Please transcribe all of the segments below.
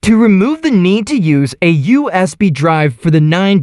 to remove the need to use a USB drive for the 9.00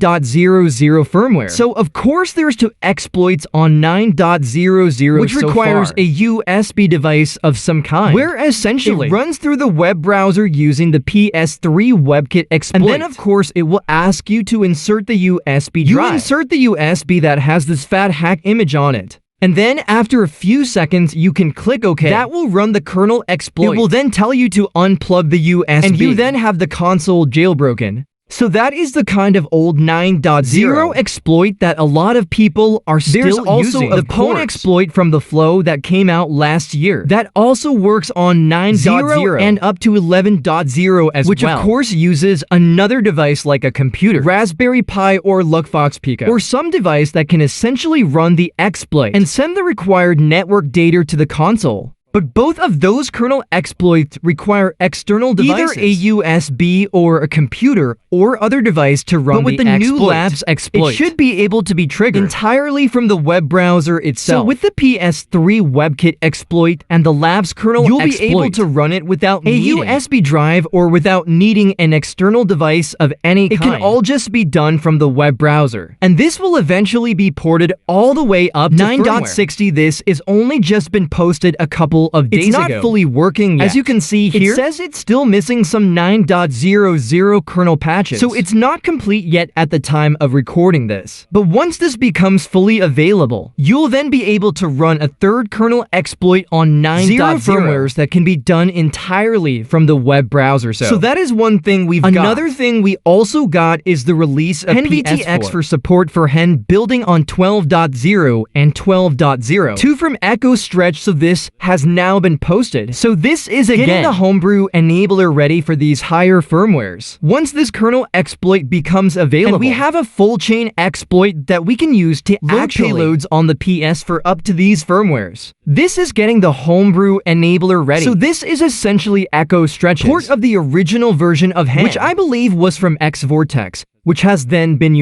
firmware. So of course there's two exploits on 9.00 which requires a USB device of some kind, where essentially it runs through the web browser using the PS3 WebKit exploit. And then of course it will ask you to insert the USB drive. You insert the USB that has this fat hack image on it. And then after a few seconds, you can click OK. That will run the kernel exploit. It will then tell you to unplug the USB. And you then have the console jailbroken. So that is the kind of old 9.0 exploit that a lot of people are still using. There's also the Pwn exploit from the Flow that came out last year. That also works on 9.0 and up to 11.0 as well. Which of course uses another device like a computer, Raspberry Pi or Luckfox Pico, or some device that can essentially run the exploit and send the required network data to the console. But both of those kernel exploits require external devices, either a USB or a computer or other device to run the exploit. But with the new Labs exploit, it should be able to be triggered entirely from the web browser itself. So with the PS3 WebKit exploit and the Labs kernel exploit, you'll be able to run it without needing a USB drive or without needing an external device of any kind. It can all just be done from the web browser. And this will eventually be ported all the way up to 9.60. This is only just been posted a couple of days ago. It's not fully working yet. As you can see here, it says it's still missing some 9.00 kernel patches, so it's not complete yet at the time of recording this. But once this becomes fully available, you'll then be able to run a third kernel exploit on 9.0 firmwares that can be done entirely from the web browser. So that is one thing we've got. Another thing we also got is the release of HenVTX for support for Hen building on 12.0 and 12.0. 2 from Echo Stretch, so this has now been posted. So this is again getting the homebrew enabler ready for these higher firmwares. Once this kernel exploit becomes available, and we have a full chain exploit that we can use to load payloads on the PS for up to these firmwares. This is getting the homebrew enabler ready. So this is essentially Echo Stretch's port of the original version of Hen, which I believe was from X-Vortex, which has then been,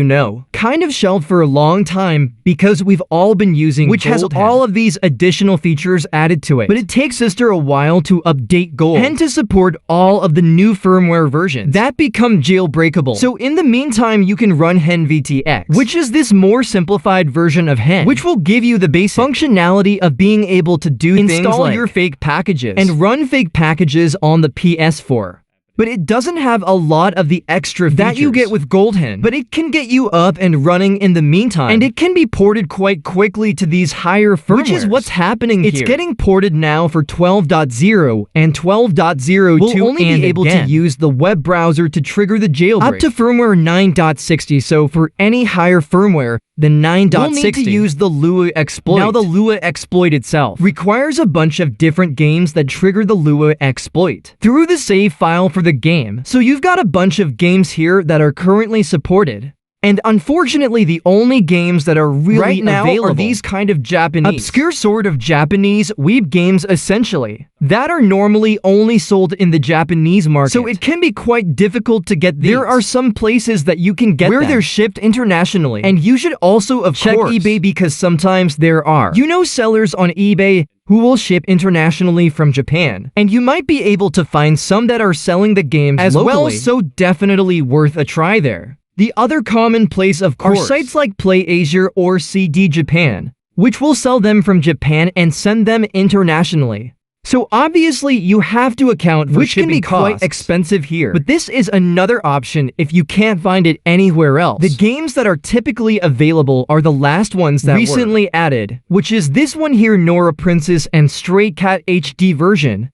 kind of shelved for a long time because we've all been using which has all of these additional features added to it. But it takes Sister a while to update Gold Hen to support all of the new firmware versions that become jailbreakable. So in the meantime, you can run HenVTX, which is this more simplified version of Hen, which will give you the basic functionality of being able to do things like your fake packages and run fake packages on the PS4. But it doesn't have a lot of the extra features that you get with Gold Hen, but it can get you up and running in the meantime, and it can be ported quite quickly to these higher firmwares, which is what's happening here. It's getting ported now for 12.0 and 12.02. We'll only be able to use the web browser to trigger the jailbreak up to firmware 9.60, so for any higher firmware than 9.60, we'll need to use the Lua exploit. Now the Lua exploit itself requires a bunch of different games that trigger the Lua exploit through the save file for the game. So you've got a bunch of games here that are currently supported. And unfortunately, the only games that are really available are these kind of Japanese, obscure sort of Japanese weeb games essentially, that are normally only sold in the Japanese market. So it can be quite difficult to get these. There are some places that you can get where they're shipped internationally. And you should also, check eBay because sometimes there are, sellers on eBay who will ship internationally from Japan. And you might be able to find some that are selling the games as locally, so definitely worth a try there. The other common place, of course, are sites like PlayAsia or CD Japan, which will sell them from Japan and send them internationally. So obviously, you have to account for shipping costs, which can be quite expensive here. But this is another option if you can't find it anywhere else. The games that are typically available are the last ones that recently added, which is this one here, Nora Princess and Stray Cat HD version,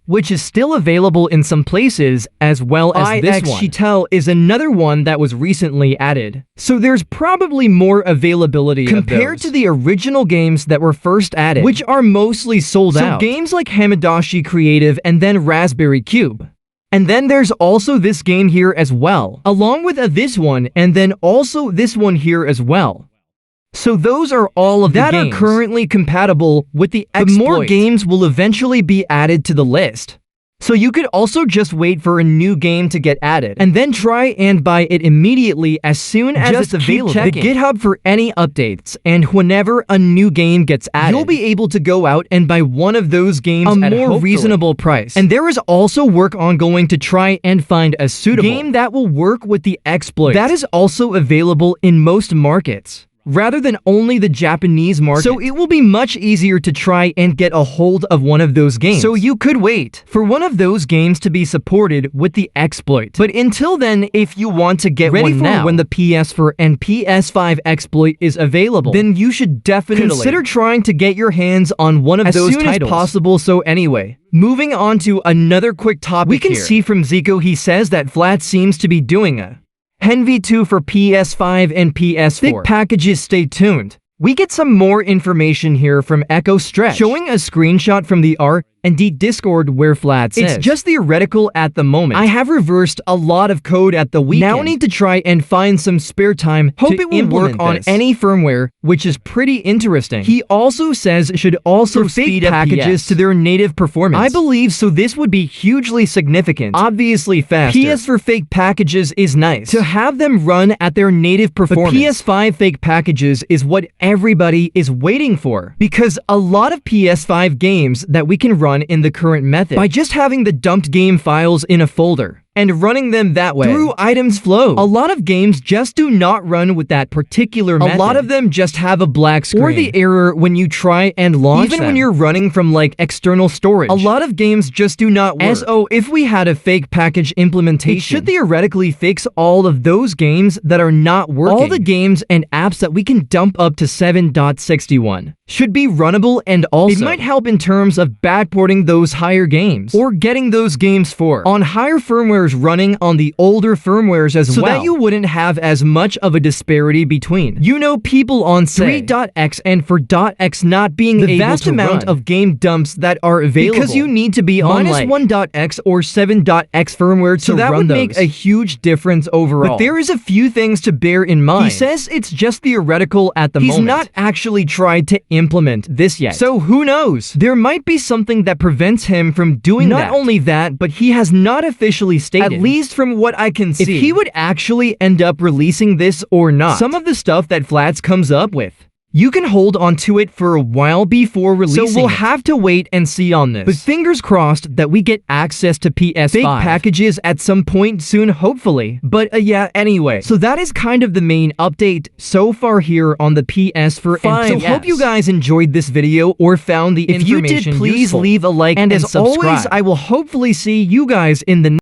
which is still available in some places, as well as this one. Chitel is another one that was recently added. So there's probably more availability compared to the original games that were first added, which are mostly sold out. So games like Hamadoshi Creative and then Raspberry Cube. And then there's also this game here as well, along with this one, and then also this one here as well. So those are all of the games that are currently compatible with the exploit. But more games will eventually be added to the list. So you could also just wait for a new game to get added, and then try and buy it immediately as soon as it's available. The GitHub for any updates, and whenever a new game gets added, you'll be able to go out and buy one of those games at a more reasonable price. And there is also work ongoing to try and find a suitable game that will work with the exploit. That is also available in most markets, rather than only the Japanese market. So it will be much easier to try and get a hold of one of those games. So you could wait for one of those games to be supported with the exploit. But until then, if you want to get ready for when the PS4 and PS5 exploit is available, then you should definitely consider trying to get your hands on one of those titles as soon as possible. So anyway, moving on to another quick topic, we can see from Zico, he says that Flat seems to be doing a HenV2 for PS5 and PS4. Big packages, stay tuned. We get some more information here from Echo Stretch, showing a screenshot from the R&D Discord where Flat says, it's just theoretical at the moment. I have reversed a lot of code at the weekend. Now need to try and find some spare time. Hope it will work on any firmware, which is pretty interesting. He also says it should also speed up packages to their native performance. I believe so. This would be hugely significant. Obviously faster. PS for fake packages is nice to have them run at their native performance. But PS5 fake packages is what everybody is waiting for, because a lot of PS5 games that we can run in the current method by just having the dumped game files in a folder and running them that way through items flow. A lot of games just do not run with that particular method. A lot of them just have a black screen or the error when you try and launch them. Even when you're running from like external storage. A lot of games just do not work. So if we had a fake package implementation, it should theoretically fix all of those games that are not working. All the games and apps that we can dump up to 7.61 should be runnable, and also it might help in terms of backporting those higher games or getting those games on higher firmware running on the older firmwares as well, so that you wouldn't have as much of a disparity between, people on 3.x and 4.x not being able to run the vast amount of game dumps that are available, because you need to be on like 1.x or 7.x firmware to run those. So that would make a huge difference overall. But there is a few things to bear in mind. He says it's just theoretical at the moment. He's not actually tried to implement this yet. So who knows? There might be something that prevents him from doing that. Not only that, but he has not officially stated, at least from what I can see, if he would actually end up releasing this or not. Some of the stuff that Flats comes up with, you can hold on to it for a while before releasing. So we'll have to wait and see on this. But fingers crossed that we get access to PS5 fake packages at some point soon, hopefully. But yeah, anyway. So that is kind of the main update so far here on the PS4. So hope you guys enjoyed this video or found the information useful. If you did, please leave a like and as always, I will hopefully see you guys in the